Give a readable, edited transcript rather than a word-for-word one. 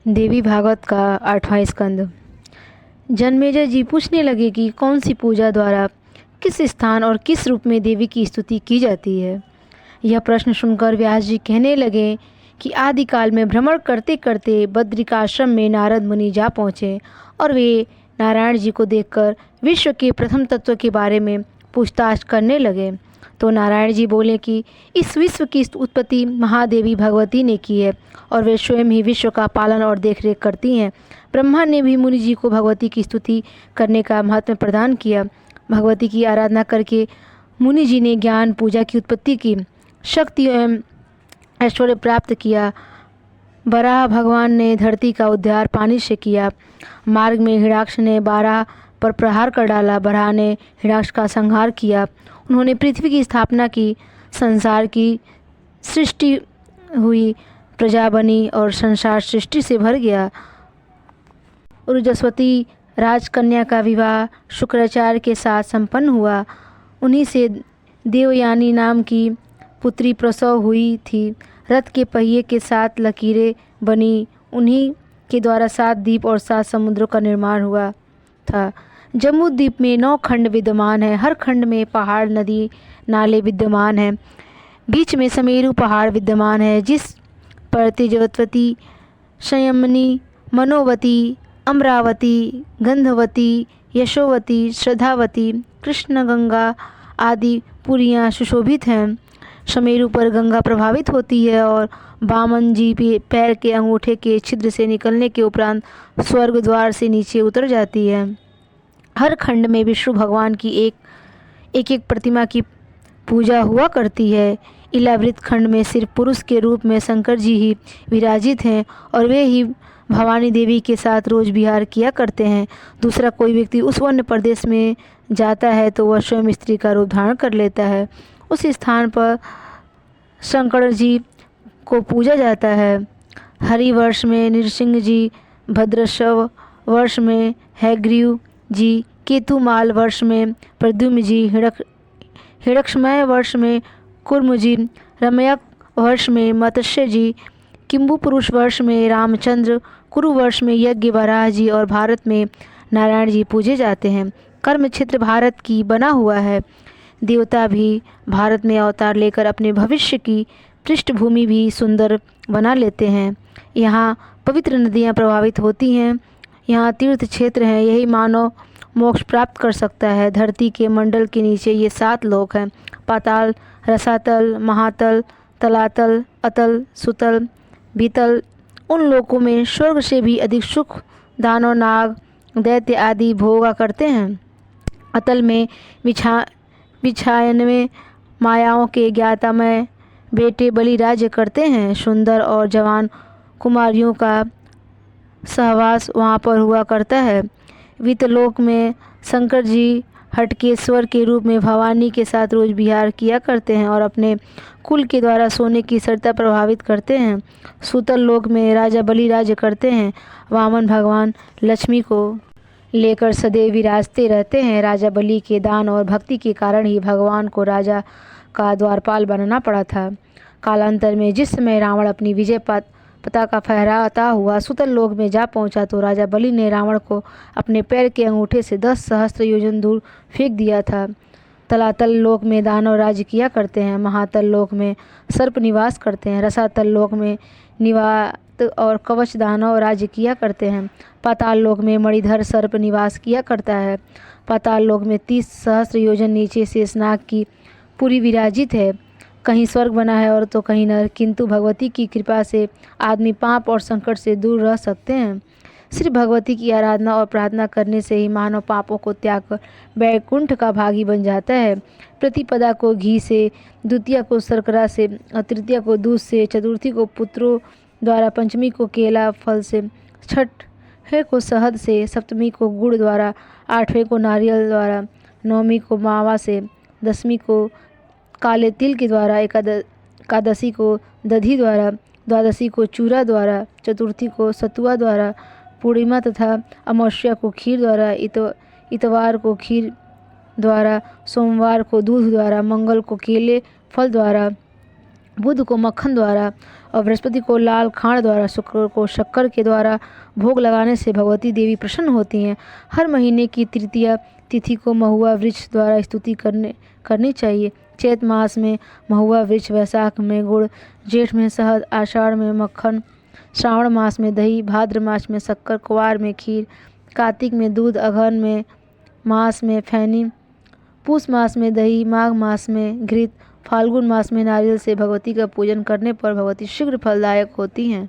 देवी भागवत का 8वां स्कंद। जन्मेजय जी पूछने लगे कि कौन सी पूजा द्वारा किस स्थान और किस रूप में देवी की स्तुति की जाती है। यह प्रश्न सुनकर व्यास जी कहने लगे कि आदिकाल में भ्रमण करते करते बद्रिकाश्रम में नारद मुनि जा पहुँचे और वे नारायण जी को देखकर विश्व के प्रथम तत्व के बारे में पूछताछ करने लगे। तो नारायण जी बोले कि इस विश्व की उत्पत्ति महादेवी भगवती ने की है और वे स्वयं ही विश्व का पालन और देखरेख करती हैं। ब्रह्मा ने भी मुनि जी को भगवती की स्तुति करने का महत्व प्रदान किया। भगवती की आराधना करके मुनि जी ने ज्ञान, पूजा की उत्पत्ति की, शक्ति एवं ऐश्वर्य प्राप्त किया। बराह भगवान ने धरती का उद्धार पानी से किया। मार्ग में हिरण्याक्ष ने बारह पर प्रहार कर डाला। बराह ने हिरण्याक्ष का संहार किया। उन्होंने पृथ्वी की स्थापना की, संसार की सृष्टि हुई, प्रजा बनी और संसार सृष्टि से भर गया। उर्जस्वती राजकन्या का विवाह शुक्राचार्य के साथ संपन्न हुआ। उन्हीं से देवयानी नाम की पुत्री प्रसव हुई थी। रथ के पहिए के 7 लकीरें बनी। उन्हीं के द्वारा 7 द्वीप और 7 समुद्रों का निर्माण हुआ था। जम्बूद्वीप में 9 खंड विद्यमान है। हर खंड में पहाड़, नदी, नाले विद्यमान हैं। बीच में समेरु पहाड़ विद्यमान है, जिस पर तेजवती, संयमनी, मनोवती, अमरावती, गंधवती, यशोवती, श्रद्धावती, कृष्णगंगा आदि पुरियाँ सुशोभित हैं। समेरु पर गंगा प्रभावित होती है और वामन जी पैर के अंगूठे के छिद्र से निकलने के उपरांत स्वर्ग द्वार से नीचे उतर जाती है। हर खंड में विष्णु भगवान की एक प्रतिमा की पूजा हुआ करती है। इलावृत खंड में सिर्फ पुरुष के रूप में शंकर जी ही विराजित हैं और वे ही भवानी देवी के साथ रोज विहार किया करते हैं। दूसरा कोई व्यक्ति उस वन्य प्रदेश में जाता है तो वह स्वयं स्त्री का रूप धारण कर लेता है। उस स्थान पर शंकर जी को पूजा जाता है। हरि वर्ष में नृसिंह जी, भद्रश्व वर्ष में हैग्रीव जी, केतुमाल वर्ष में प्रद्युम्न जी, हिरण्यक्षमय वर्ष में कुर्म जी, रमयक वर्ष में मत्स्य जी, किंबु पुरुष वर्ष में रामचंद्र, कुरु वर्ष में यज्ञ वराह जी और भारत में नारायण जी पूजे जाते हैं। कर्म क्षेत्र भारत की बना हुआ है। देवता भी भारत में अवतार लेकर अपने भविष्य की पृष्ठभूमि भी सुंदर बना लेते हैं। यहाँ पवित्र नदियाँ प्रवाहित होती हैं। यहाँ तीर्थ क्षेत्र हैं। यही मानव मोक्ष प्राप्त कर सकता है। धरती के मंडल के नीचे ये 7 लोक हैं: पाताल, रसातल, महातल, तलातल, अतल, सुतल, भीतल। उन लोकों में स्वर्ग से भी अधिक सुख दानव, नाग, दैत्य आदि भोगा करते हैं। अतल में बिछायन मायाओं के ज्ञातामय बेटे बलि राज्य करते हैं। सुंदर और जवान कुमारियों का सहवास वहाँ पर हुआ करता है। वितलोक में शंकर जी हटकेश्वर के रूप में भवानी के साथ रोज विहार किया करते हैं और अपने कुल के द्वारा सोने की सरता प्रभावित करते हैं। सूतल लोक में राजा बलि राज्य करते हैं। वामन भगवान लक्ष्मी को लेकर सदैव विराजते रहते हैं। राजा बलि के दान और भक्ति के कारण ही भगवान को राजा का द्वारपाल बनना पड़ा था। कालांतर में जिस समय रावण अपनी विजय पताका फहराता हुआ सुतल लोक में जा पहुंचा तो राजा बलि ने रावण को अपने पैर के अंगूठे से 10 सहस्त्र योजन दूर फेंक दिया था। तलातल लोक में दानव राज्य किया करते हैं। महातल लोक में सर्प निवास करते हैं। रसातल लोक में निवात और कवच दानव राज्य किया करते हैं। पाताल लोक में मणिधर सर्प निवास किया करता है। पाताल लोक में 30 सहस्त्र योजन नीचे शेषनाग की पुरी विराजित है। कहीं स्वर्ग बना है और तो कहीं नरक, किंतु भगवती की कृपा से आदमी पाप और संकट से दूर रह सकते हैं। सिर्फ भगवती की आराधना और प्रार्थना करने से ही मानव पापों को त्याग कर वैकुंठ का भागी बन जाता है। प्रतिपदा को घी से, द्वितीया को शर्करा से, तृतीया को दूध से, चतुर्थी को पुत्रों द्वारा, पंचमी को केला फल से, छठवें को शहद से, सप्तमी को गुड़ द्वारा, 8वें को नारियल द्वारा, 9वीं को मावा से, 10वीं को काले तिल के द्वारा, एकादशी को दधी द्वारा, द्वादशी को चूरा द्वारा, चतुर्थी को सतुआ द्वारा, पूर्णिमा तथा अमावस्या को खीर द्वारा, इतवार को खीर द्वारा, सोमवार को दूध द्वारा, मंगल को केले फल द्वारा, बुध को मक्खन द्वारा और बृहस्पति को लाल खांड द्वारा, शुक्र को शक्कर के द्वारा भोग लगाने से भगवती देवी प्रसन्न होती हैं। हर महीने की तृतीया तिथि को महुआ वृक्ष द्वारा स्तुति करनी चाहिए। चैत मास में महुआ वृक्ष, वैशाख में गुड़, जेठ में शहद, आषाढ़ में मक्खन, श्रावण मास में दही, भाद्र मास में शक्कर, कुवार में खीर, कार्तिक में दूध, अगहन में मास में फैनी, पूष मास में दही, माघ मास में घृत, फाल्गुन मास में नारियल से भगवती का पूजन करने पर भगवती शीघ्र फलदायक होती हैं।